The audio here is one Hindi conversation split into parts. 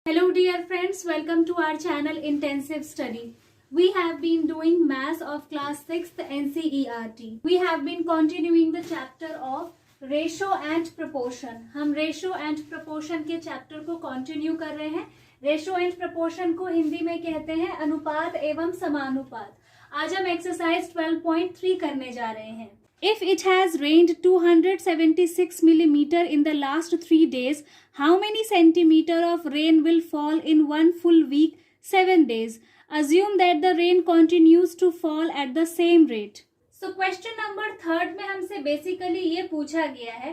Hello dear friends, welcome to our channel Intensive Study. We have been doing Maths of class 6th NCERT. We have been continuing the chapter of Ratio and Proportion. हम Ratio and Proportion के chapter को continue कर रहे हैं. Ratio and Proportion को हिंदी में कहते हैं अनुपात एवं समानुपात. आज हम exercise 12.3 करने जा रहे हैं. If it has rained 276 millimeter in the last 3 days, how many centimeter of rain will fall in one full week, 7 days? Assume that the rain continues to fall at the same rate. So question number 3 में हमसे basically ये पूछा गया है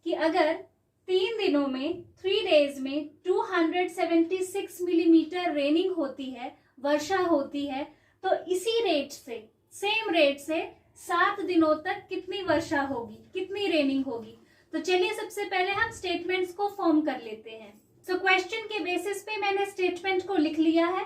कि अगर 3 दिनों में 3 days में 276 मिलीमीटर रेनिंग होती है, वर्षा होती है, तो इसी रेट से, सेम रेट से 7 दिनों तक कितनी वर्षा होगी, कितनी रेनिंग होगी. तो चलिए सबसे पहले हम स्टेटमेंट्स को फॉर्म कर लेते हैं. सो क्वेश्चन के बेसिस पे मैंने स्टेटमेंट को लिख लिया है.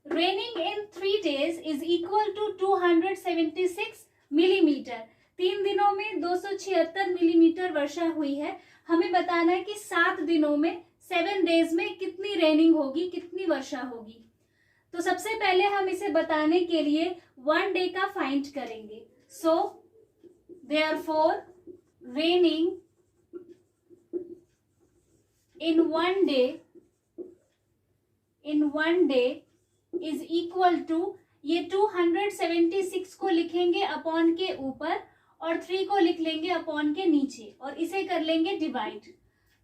Raining in 3 days is equal to 276 millimetre. 3 दिनों में 276 मिलीमीटर वर्षा हुई है. हमें बताना है कि 7 दिनों में 7 डेज में कितनी रेनिंग होगी, कितनी वर्षा होगी. तो सबसे पहले हम इसे बताने के लिए 1 डे का फाइंड करेंगे. So, therefore, raining in one day is equal to, ये 276 को लिखेंगे अपॉन के ऊपर और 3 को लिख लेंगे अपॉन के नीचे और इसे कर लेंगे डिवाइड.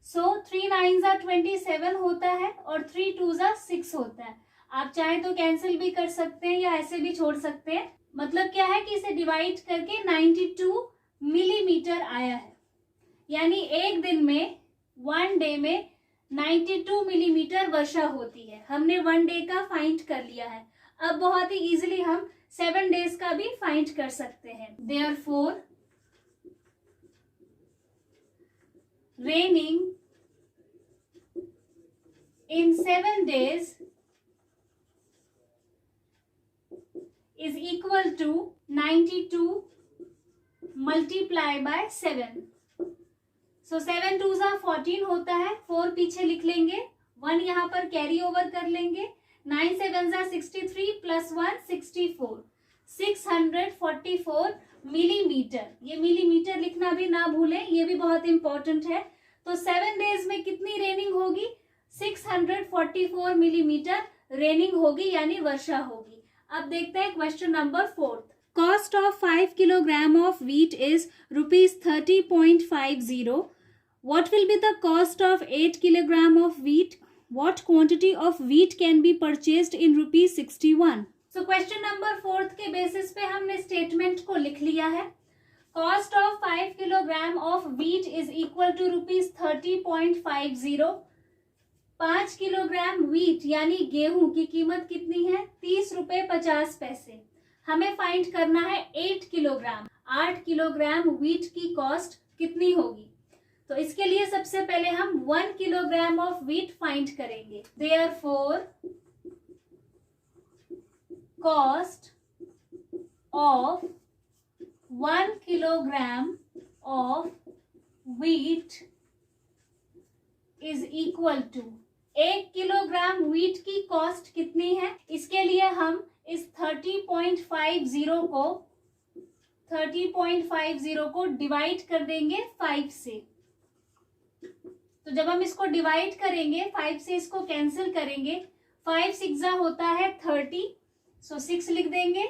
सो 3 9s are 27 होता है और 3 2s are 6 होता है. आप चाहे तो कैंसिल भी कर सकते हैं या ऐसे भी छोड़ सकते हैं. मतलब क्या है कि इसे डिवाइड करके 92 मिलीमीटर आया है. यानी एक दिन में 1 डे में 92 मिलीमीटर वर्षा होती है. हमने 1 डे का फाइंड कर लिया है. अब बहुत ही इजीली हम 7 डेज का भी फाइंड कर सकते हैं. Therefore raining in 7 days is equal to 92 multiply by 7. So 7 2s are 14 होता है. 4 पीछे लिख लेंगे, 1 यहाँ पर कैरी ओवर कर लेंगे. 9 7s are 63 प्लस 1 64. 644 मिलीमीटर. ये मिलीमीटर लिखना भी ना भूलें, ये भी बहुत इंपॉर्टेंट है. तो 7 डेज में कितनी रेनिंग होगी? 644 मिलीमीटर रेनिंग होगी यानी वर्षा होगी. अब देखते हैं question number 4. Cost of 5 kilogram of wheat is ₹30.50. What will be the cost of 8 kilogram of wheat? What quantity of wheat can be purchased in ₹61? So question number 4 के बेसिस पे हमने स्टेटमेंट को लिख लिया है. Cost of 5 kilogram of wheat is equal to ₹30.50. 5 kilogram wheat यानी गेहूं की कीमत कितनी है? 30 रुपए 50 पैसे. हमें फाइंड करना है 8 किलोग्राम. 8 किलोग्राम व्हीट की कॉस्ट कितनी होगी? तो इसके लिए सबसे पहले हम 1 किलोग्राम ऑफ व्हीट फाइंड करेंगे. Therefore cost of 1 kilogram of wheat is equal to, 1 kilogram wheat की कॉस्ट कितनी है? इसके लिए हम इस 30.50 को डिवाइड कर देंगे 5 से. तो जब हम इसको डिवाइड करेंगे 5 से, इसको कैंसिल करेंगे. 5 6 होता है 30, सो 6 लिख देंगे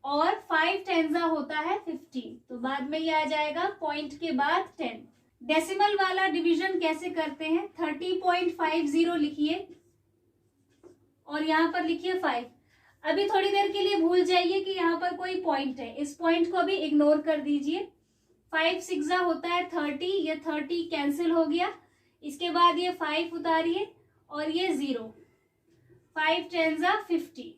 और 5 10 होता है 15. तो बाद में ये आ जाएगा पॉइंट के बाद 10. डेसिमल वाला डिवीजन कैसे करते हैं? 30.50 लिखिए और यहाँ पर लिखिए 5. अभी थोड़ी देर के लिए भूल जाइए कि यहाँ पर कोई पॉइंट है. इस पॉइंट को भी इग्नोर कर दीजिए. 5 6 होता है 30, ये 30 कैंसिल हो गया. इसके बाद ये 5 उतारिए और ये 0. 5 10 50,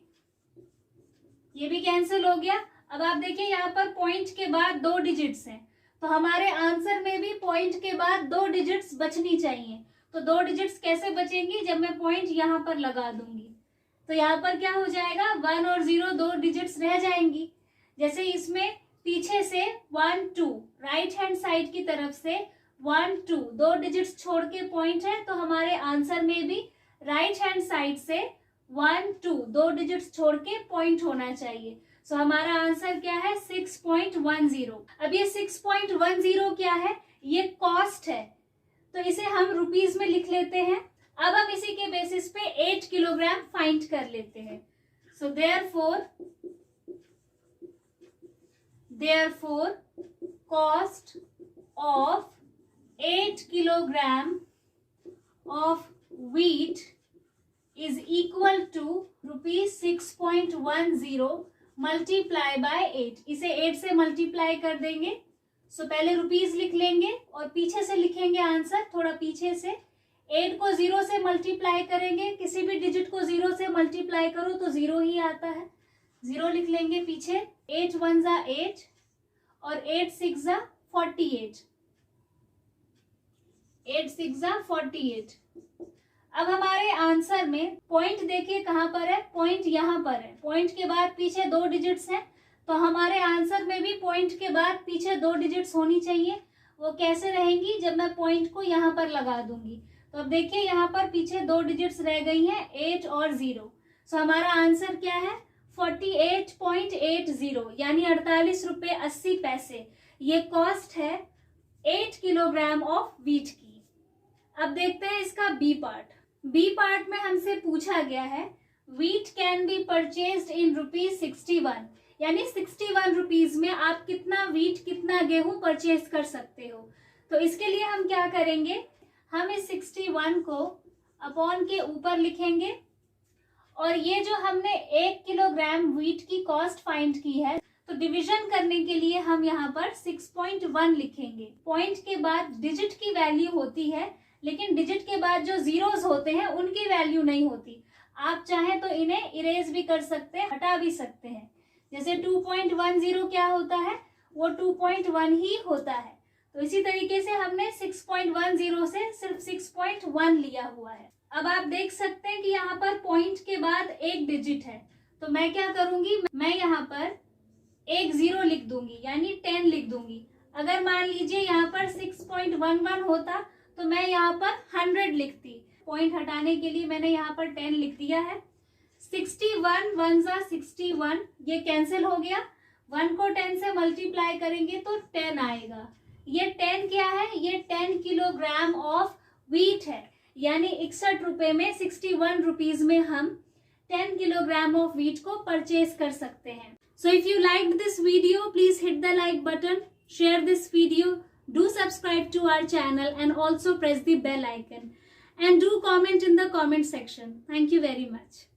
ये भी कैंसिल हो गया. अब आप देखिए यहाँ पर पॉइंट के बाद 2 डिजिट्स हैं, तो हमारे आंसर में भी पॉइंट के बाद 2 डिजिट्स बचनी चाहिए. तो 2 डिजिट्स कैसे बचेंगी? जब मैं पॉइंट यहाँ पर लगा दूंगी तो यहाँ पर क्या हो जाएगा? 1 और 0 2 डिजिट्स रह जाएंगी. जैसे इसमें पीछे से 1 2 राइट हैंड साइड की तरफ से 1 2 दो डिजिट्स छोड़ के पॉइंट है, तो हमारे आंसर में भी राइट हैंड साइड से 1 2 दो डिजिट्स छोड़ के पॉइंट होना चाहिए। सो हमारा आंसर क्या है 6.10। अब ये 6.10 क्या है, ये कॉस्ट है, तो इसे हम रुपीज में लिख लेते हैं। अब हम इसी के बेसिस पे 8 किलोग्राम फाइंड कर लेते हैं। सो therefore cost of 8 kilogram of wheat is equal to rupees 6.10 multiply by 8। इसे 8 से मल्टीप्लाई कर देंगे। सो पहले रुपीज लिख लेंगे और पीछे से लिखेंगे आंसर, थोड़ा पीछे से। 8 को 0 से मल्टीप्लाई करेंगे, किसी भी डिजिट को 0 से मल्टीप्लाई करो तो 0 ही आता है, 0 लिख लेंगे पीछे। 8 1 जा 8 और 8 6 जा 48, 8 6 जा 48। अब हमारे आंसर में पॉइंट देखिए कहां पर है, पॉइंट यहां पर है। पॉइंट के बाद पीछे 2 डिजिट्स हैं, तो हमारे आंसर में भी पॉइंट के बाद पीछे 2 डिजिट्स होनी चाहिए। वो कैसे रहेंगी, जब मैं पॉइंट को यहाँ पर लगा दूंगी। तो अब देखिए यहाँ पर पीछे 2 डिजिट्स रह गई हैं, 8 और 0। सो हमारा आंसर क्या है 48.80 यानी 48 रुपये 80 पैसे। ये कॉस्ट है 8 किलोग्राम ऑफ व्हीट की। अब देखते हैं इसका बी पार्ट। बी पार्ट में हमसे पूछा गया है व्हीट कैन बी परचेज्ड इन ₹61, यानी 61 रुपीज में आप कितना व्हीट, कितना गेहूं परचेज कर सकते हो। तो इसके लिए हम क्या करेंगे, हम इस 61 को अपॉन के ऊपर लिखेंगे और ये जो हमने 1 किलोग्राम व्हीट की कॉस्ट फाइंड की है, तो डिवीजन करने के लिए हम यहाँ पर 6.1 लिखेंगे। पॉइंट के बाद डिजिट की वैल्यू होती है, लेकिन डिजिट के बाद जो जीरोस होते हैं उनकी वैल्यू नहीं होती। आप चाहें तो इन्हें इरेज भी कर सकते हैं, हटा भी सकते हैं। जैसे 2.10 क्या होता है, वो 2.1 ही होता है। तो इसी तरीके से हमने 6.10 से सिर्फ 6.1 लिया हुआ है। अब आप देख सकते हैं कि यहाँ पर पॉइंट के बाद एक डिजिट है, तो मैं क्या करूंगी, मैं यहाँ पर एक 0 लिख दूंगी, यानी 10 लिख दूंगी। अगर मान लीजिए यहाँ पर 6.11 होता तो मैं यहाँ पर 100 लिखती। पॉइंट हटाने के लिए मैंने यहाँ पर 10 लिख दिया है। 61 1 जा 61, ये कैंसिल हो गया। 1 को 10 से मल्टीप्लाई करेंगे तो 10 आएगा। ये 10 क्या है, ये 10 किलोग्राम ऑफ व्हीट है, यानी 61 रुपए में 61 रुपीज में हम 10 किलोग्राम ऑफ व्हीट को परचेज कर सकते हैं। So if you like this video, please hit the like button, share this video, do subscribe to our channel and also press the bell icon and do comment in the comment section. Thank you very much.